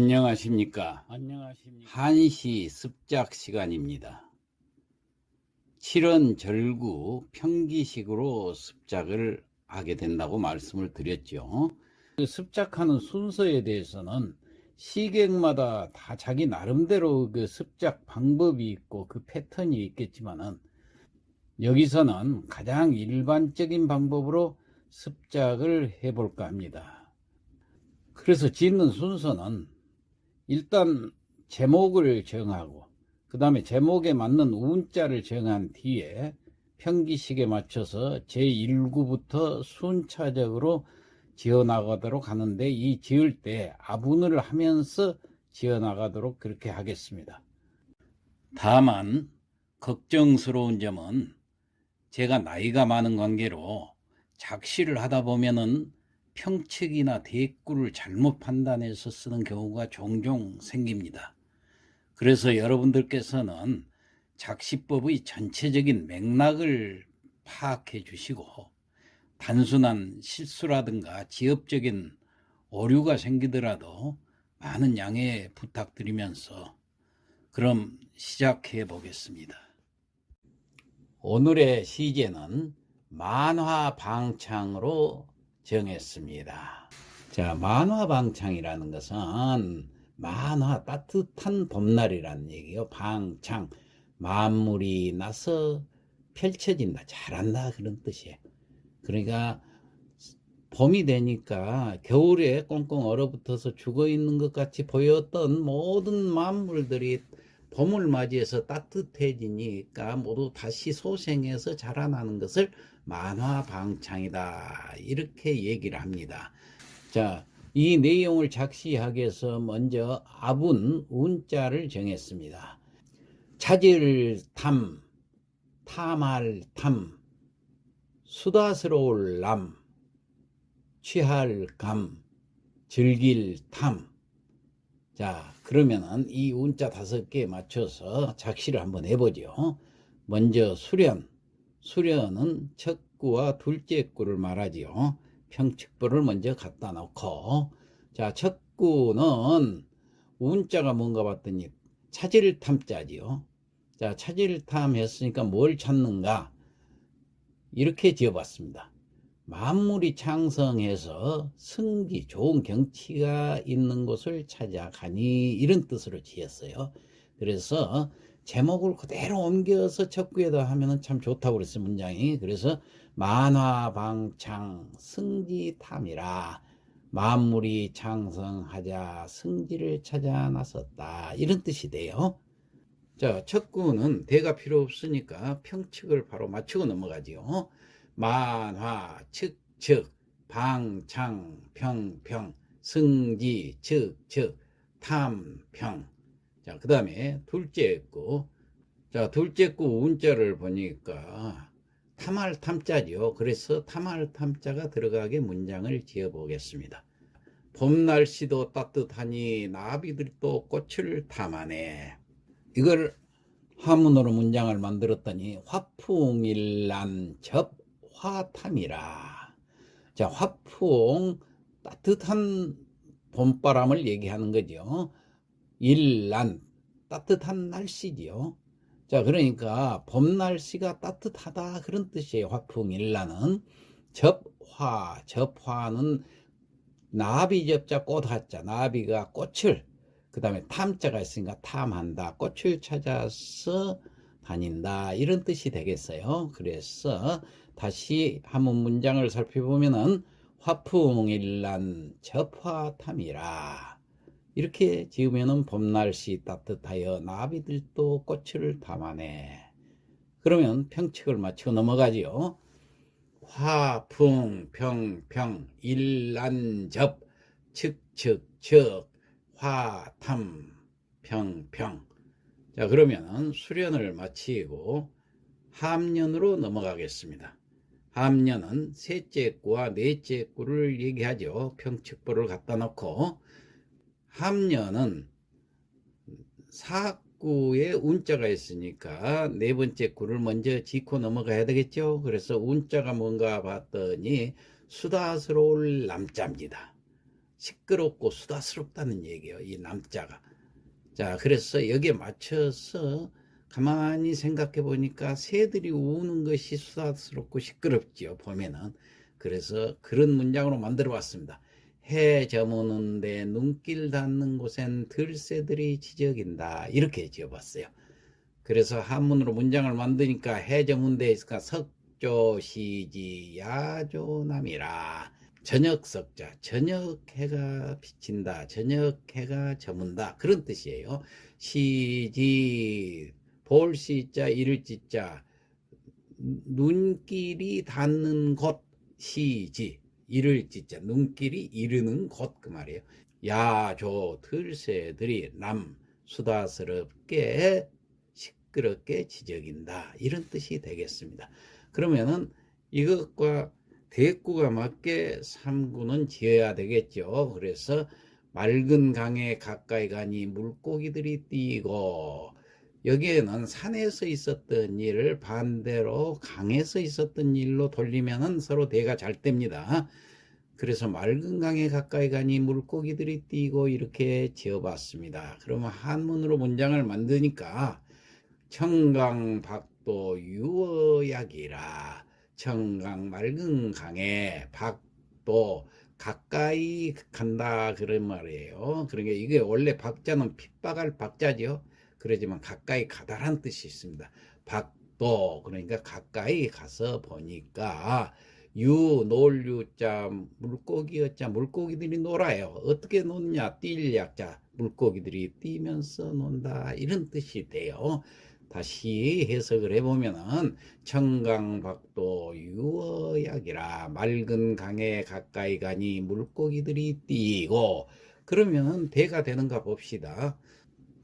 안녕하십니까. 한시 습작 시간입니다. 7원 절구 평기식으로 습작을 하게 된다고 말씀을 드렸죠. 그 습작하는 순서에 대해서는 시객마다 다 자기 나름대로 그 습작 방법이 있고 그 패턴이 있겠지만은 여기서는 가장 일반적인 방법으로 습작을 해볼까 합니다. 그래서 짓는 순서는 일단 제목을 정하고 그 다음에 제목에 맞는 운자를 정한 뒤에 평기식에 맞춰서 제1구부터 순차적으로 지어나가도록 하는데, 이 지을 때 아분을 하면서 지어나가도록 그렇게 하겠습니다. 다만 걱정스러운 점은 제가 나이가 많은 관계로 작시를 하다 보면은 평측이나 대꾸를 잘못 판단해서 쓰는 경우가 종종 생깁니다. 그래서 여러분들께서는 작시법의 전체적인 맥락을 파악해 주시고 단순한 실수라든가 지엽적인 오류가 생기더라도 많은 양해 부탁드리면서 그럼 시작해 보겠습니다. 오늘의 시제는 만화방창으로 정했습니다. 자, 만화방창이라는 것은 만화, 따뜻한 봄날이라는 얘기요. 방창, 만물이 나서 펼쳐진다, 자란다, 그런 뜻이에요. 그러니까 봄이 되니까 겨울에 꽁꽁 얼어붙어서 죽어있는 것 같이 보였던 모든 만물들이 봄을 맞이해서 따뜻해지니까 모두 다시 소생해서 자라나는 것을 만화방창이다, 이렇게 얘기를 합니다. 자, 이 내용을 작시하기 위해서 먼저 아분 운자를 정했습니다. 찾을 탐, 탐할 탐, 수다스러울 남, 취할 감, 즐길 탐. 자, 그러면은 이 운자 5개에 맞춰서 작시를 한번 해보죠. 먼저 수련. 수련은 첫 구와 둘째 구를 말하지요. 평측부를 먼저 갖다 놓고, 자, 첫 구는 운자가 뭔가 봤더니 찾을 탐자지요. 자, 찾을 탐 했으니까 뭘 찾는가? 이렇게 지어봤습니다. 만물이 창성해서 성지, 좋은 경치가 있는 곳을 찾아가니, 이런 뜻으로 지었어요. 그래서 제목을 그대로 옮겨서 첫 구에다 하면 참 좋다고 그랬어요, 문장이. 그래서 만화방창 성지탐이라, 만물이 창성하자 성지를 찾아 나섰다, 이런 뜻이 돼요. 자, 첫 구는 대가 필요 없으니까 평측을 바로 맞추고 넘어가지요. 만화, 측, 방창, 평, 승지, 측, 탐, 평. 자, 그 다음에 둘째 구. 자, 둘째 구 운자를 보니까 탐할 탐자죠. 그래서 탐할 탐자가 들어가게 문장을 지어 보겠습니다. 봄 날씨도 따뜻하니 나비들도 꽃을 탐하네. 이걸 화문으로 문장을 만들었더니 화풍일란 접화탐이라. 자, 화풍, 따뜻한 봄바람을 얘기하는 거죠. 일란, 따뜻한 날씨지요. 자, 그러니까 봄 날씨가 따뜻하다, 그런 뜻이에요. 화풍일란은. 접화는 나비 접자 꽃 하자, 나비가 꽃을, 그 다음에 탐자가 있으니까 탐한다, 꽃을 찾아서 다닌다, 이런 뜻이 되겠어요. 그래서 다시 한번 문장을 살펴보면은 화풍일란 접화탐이라, 이렇게 지으면은 봄날씨 따뜻하여 나비들도 꽃을 탐하네. 그러면 평측을 맞추고 넘어가지요. 화풍, 평, 일란접, 측, 화탐, 평. 자, 그러면 수련을 마치고 함년으로 넘어가겠습니다. 함년은 셋째 구와 넷째 구를 얘기하죠. 평측부를 갖다 놓고, 함년은 사구에 운자가 있으니까 네 번째 구를 먼저 짚고 넘어가야 되겠죠. 그래서 운자가 뭔가 봤더니 수다스러울 남자입니다. 시끄럽고 수다스럽다는 얘기예요. 이 남자가. 자, 그래서 여기에 맞춰서 가만히 생각해 보니까 새들이 우는 것이 수다스럽고 시끄럽지요, 보면은. 그래서 그런 문장으로 만들어 봤습니다. 해 저무는데 눈길 닿는 곳엔 들새들이 지저긴다. 이렇게 지어봤어요. 그래서 한문으로 문장을 만드니까 해 저문 데 있으니까 석조시지 야조남이라. 저녁 석자, 저녁 해가 비친다, 저녁 해가 저문다, 그런 뜻이에요. 시지, 볼 시자, 이를 지자, 눈길이 닿는 곳, 시지, 이를 지자, 눈길이 이르는 곳, 그 말이에요. 야조, 들새들이 남, 수다스럽게 시끄럽게 지저긴다, 이런 뜻이 되겠습니다. 그러면은 이것과 대꾸가 맞게 3구는 지어야 되겠죠. 그래서 맑은 강에 가까이 가니 물고기들이 뛰고, 여기에는 산에서 있었던 일을 반대로 강에서 있었던 일로 돌리면 서로 대가 잘 됩니다. 그래서 맑은 강에 가까이 가니 물고기들이 뛰고, 이렇게 지어봤습니다. 그러면 한문으로 문장을 만드니까 청강박도 유어약이라. 청강, 맑은 강에, 박도 가까이 간다, 그런 말이에요. 그러니까 이게 원래 박자는 핍박할 박자죠. 그러지만 가까이 가다란 뜻이 있습니다. 박도, 그러니까 가까이 가서 보니까, 놀 유자, 물고기였자, 물고기들이 놀아요. 어떻게 노냐? 뛸 약자, 물고기들이 뛰면서 논다, 이런 뜻이 돼요. 다시 해석을 해보면은 청강박도 유어약이라. 맑은 강에 가까이 가니 물고기들이 뛰고. 그러면 대가 되는가 봅시다.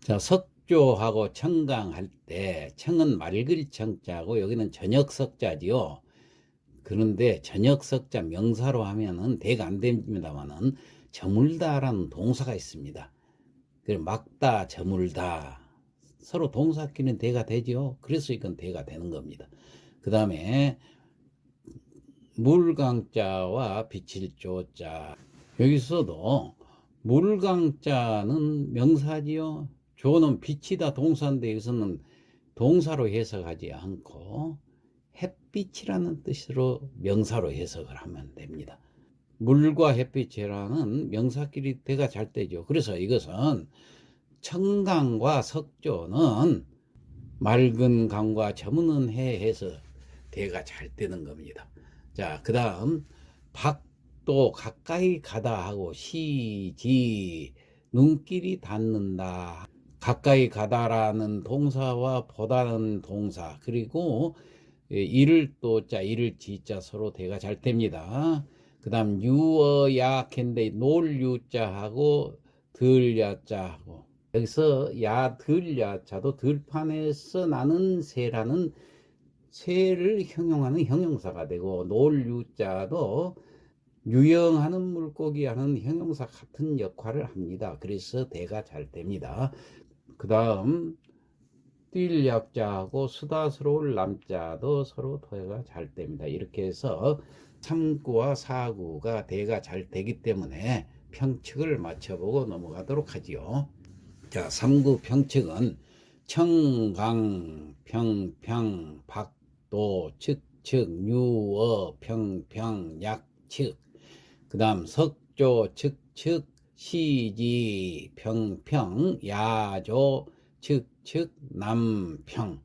자, 석조하고 청강 할 때 청은 맑을 청자고 여기는 저녁 석자지요. 그런데 저녁 석자 명사로 하면은 대가 안 됩니다만은 저물다라는 동사가 있습니다. 막다, 저물다, 서로 동사끼리는 대가 되죠. 그래서 이건 대가 되는 겁니다. 그 다음에 물강자와 비칠 조자, 여기서도 물강자는 명사지요. 조는 비치다 동사인데 여기서는 동사로 해석하지 않고 햇빛이라는 뜻으로 명사로 해석을 하면 됩니다. 물과 햇빛이라는 명사끼리 대가 잘 되죠. 그래서 이것은 청강과 석조는 맑은 강과 저무는 해에서 대가 잘 되는 겁니다. 자, 그 다음 박도 가까이 가다 하고 시지, 눈길이 닿는다. 가까이 가다라는 동사와 보다는 동사, 그리고 이를 또자, 이를 지자 서로 대가 잘 됩니다. 그 다음 유어약인데 놀 유자하고 들 야자하고, 여기서 야, 들 야자도 들판에서 나는 새라는 새를 형용하는 형용사가 되고, 놀 유자도 유영하는 물고기 하는 형용사 같은 역할을 합니다. 그래서 대가 잘 됩니다. 그 다음 뛸 약자하고 수다스러울 남자도 서로 대가 잘 됩니다. 이렇게 해서 3구와 4구가 대가 잘 되기 때문에 평측을 맞춰보고 넘어가도록 하지요. 자, 3구 평측은 청강, 평평, 박도, 측측, 유어, 평평, 약측. 그 다음 석조, 측측, 시지, 평평, 야조, 측측, 남평.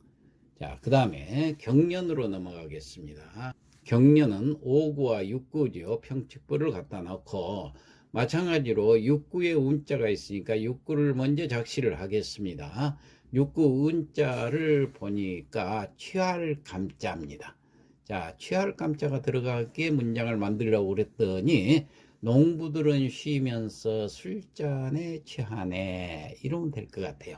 자, 그 다음에 경련으로 넘어가겠습니다. 경련은 5구와 6구죠. 평측부를 갖다 놓고, 마찬가지로 6구에 운자가 있으니까 6구를 먼저 작시를 하겠습니다. 6구 운자를 보니까 취할 감자입니다. 자, 취할 감자가 들어가게 문장을 만들려고 그랬더니 농부들은 쉬면서 술잔에 취하네, 이러면 될 것 같아요.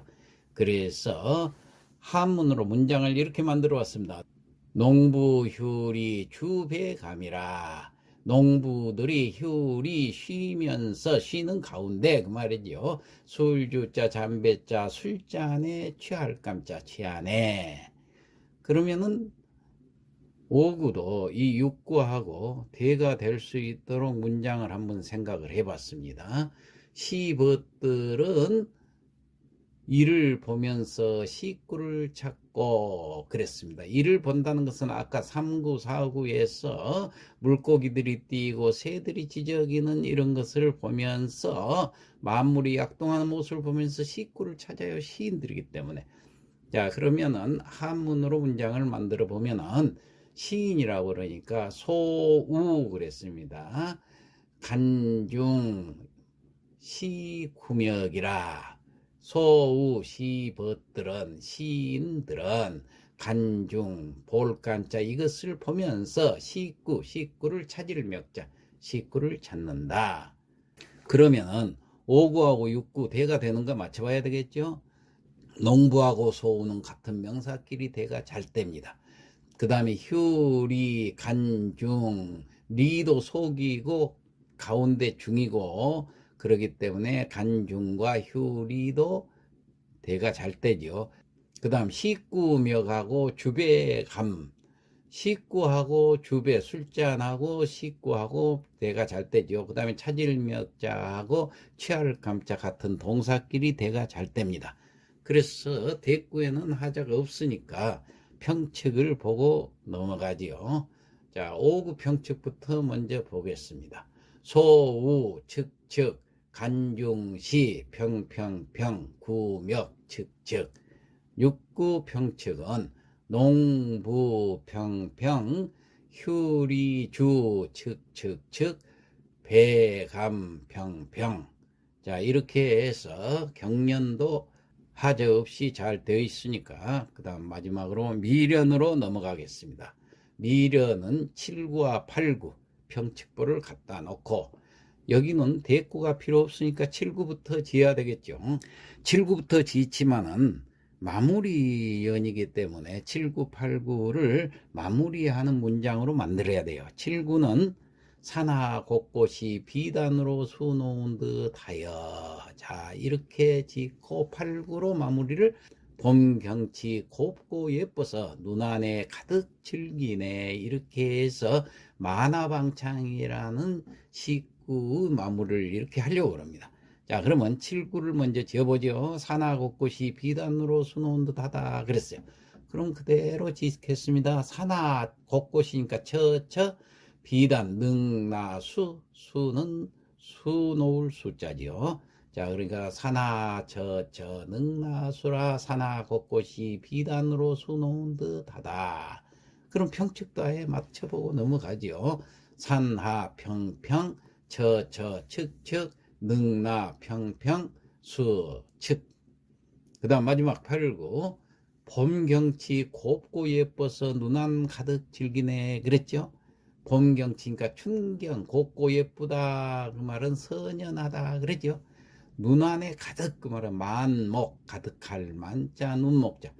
그래서 한문으로 문장을 이렇게 만들어 왔습니다. 농부 휴리 주배감이라. 농부들이 휴리 쉬면서, 쉬는 가운데, 그 말이죠. 술주자, 잠배자, 술잔에 취할 감자, 취하네. 그러면은 오구도 이 육구하고 대가 될 수 있도록 문장을 한번 생각을 해봤습니다. 시벗들은 이를 보면서 식구를 찾고 그랬습니다. 이를 본다는 것은 아까 3구, 4구에서 물고기들이 뛰고 새들이 지저귀는 이런 것을 보면서 만물이 약동하는 모습을 보면서 식구를 찾아요. 시인들이기 때문에. 자, 그러면은 한문으로 문장을 만들어 보면은 시인이라고 그러니까 소우 그랬습니다. 간중 시구역이라. 소우 시벗들은 시인들은 간중 볼간자 이것을 보면서 식구를 찾을 명자 식구를 찾는다. 그러면은 오구하고 육구 대가 되는 거 맞춰봐야 되겠죠. 농부하고 소우는 같은 명사끼리 대가 잘 됩니다. 그 다음에 휴리 간중 리도 속이고 가운데 중이고 그러기 때문에 간중과 휴리도 대가 잘 되죠. 그 다음 식구명하고 주배감 식구하고 주배 술잔하고 식구하고 대가 잘 되죠. 그 다음에 찾을명자하고 취할감자 같은 동사끼리 대가 잘 됩니다. 그래서 대구에는 하자가 없으니까 평책을 보고 넘어가지요. 자, 5구 평책부터 먼저 보겠습니다. 소우, 측측, 간중시, 평평평, 구역, 측측. 6구 평책은 농부, 평평, 휴리주, 측측측, 배감, 평평. 자, 이렇게 해서 경련도 하자 없이 잘 되어 있으니까 그 다음 마지막으로 미련으로 넘어가겠습니다. 미련은 7구와 8구 평책보를 갖다 놓고 여기는 대구가 필요 없으니까 7구부터 지어야 되겠죠. 7구부터 지지만은 마무리연이기 때문에 7구, 8구를 마무리하는 문장으로 만들어야 돼요. 7구는 산하 곳곳이 비단으로 수놓은 듯하여. 자, 이렇게 짓고 8구로 마무리를 봄 경치 곱고 예뻐서 눈 안에 가득 즐기네. 이렇게 해서 만화방창이라는 식구 마무리를 이렇게 하려고 합니다. 자, 그러면 7구를 먼저 지어보죠. 산하 곳곳이 비단으로 수놓은 듯하다 그랬어요. 그럼 그대로 짓겠습니다. 산하 곳곳이니까 비단 능나수 수는 수놓을 수자지요. 자, 그러니까 산하 능나수라 산하 곳곳이 비단으로 수놓은 듯하다. 그럼 평측도 아예 맞춰보고 넘어가지요. 산하 평평 측측 능나 평평 수측. 그 다음 마지막 8구 봄 경치 곱고 예뻐서 눈안 가득 즐기네 그랬죠. 봄 경치니까 춘경 곱고 예쁘다 그 말은 선연하다 그랬죠. 눈 안에 가득 그 말은 만목 가득할 만자 눈목자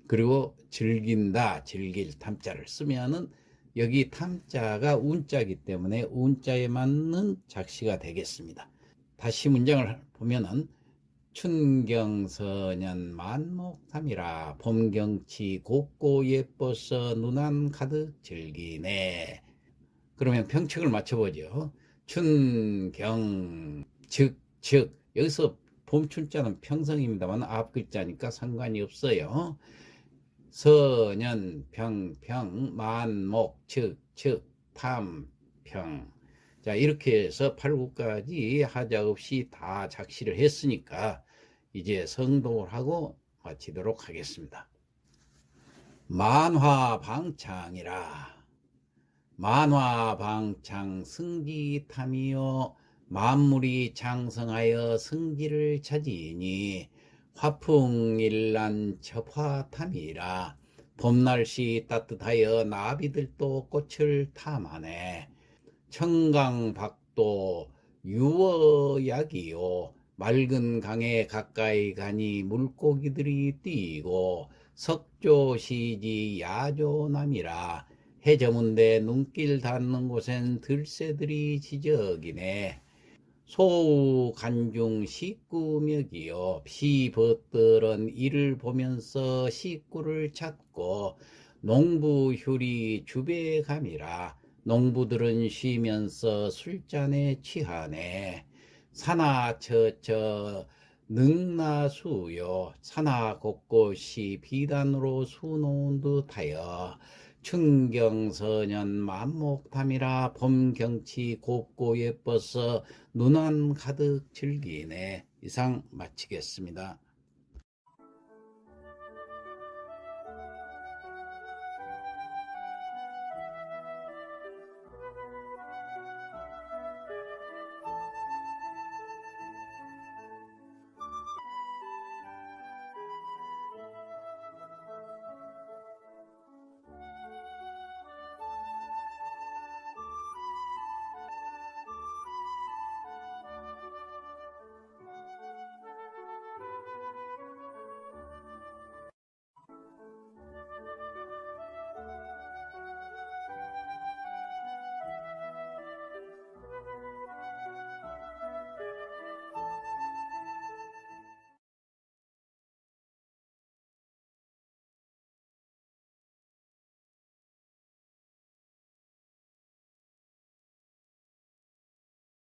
그리고 즐긴다 즐길 탐자를 쓰면은 여기 탐자가 운자이기 때문에 운자에 맞는 작시가 되겠습니다. 다시 문장을 보면은 춘경선연 만목삼이라 봄경치 곱고 예뻐서 눈안 가득 즐기네. 그러면 평책을 맞춰보죠. 춘경 측측 여기서 봄춘자는 평성입니다만 앞 글자니까 상관이 없어요. 선연 평평 만목 측측 탐평. 자, 이렇게 해서 8구까지 하자 없이 다 작시를 했으니까 이제 성독을 하고 마치도록 하겠습니다. 만화방창이라. 만화방창 승기탐이요 만물이 장성하여 승기를 차지니 화풍일란 첩화탐이라. 봄날씨 따뜻하여 나비들도 꽃을 탐하네. 청강박도 유어약이요 맑은 강에 가까이 가니 물고기들이 뛰고 석조시지 야조남이라. 해 저문데 눈길 닿는 곳엔 들새들이 지저귀네. 소우 간중 식구멱이요 시벗들은 이를 보면서 식구를 찾고 농부효리 주배감이라 농부들은 쉬면서 술잔에 취하네. 산하처처 능나수요 산하 곳곳이 비단으로 수놓은 듯하여 춘경서년 만목담이라 봄 경치 곱고 예뻐서 눈안 가득 즐기네. 이상 마치겠습니다.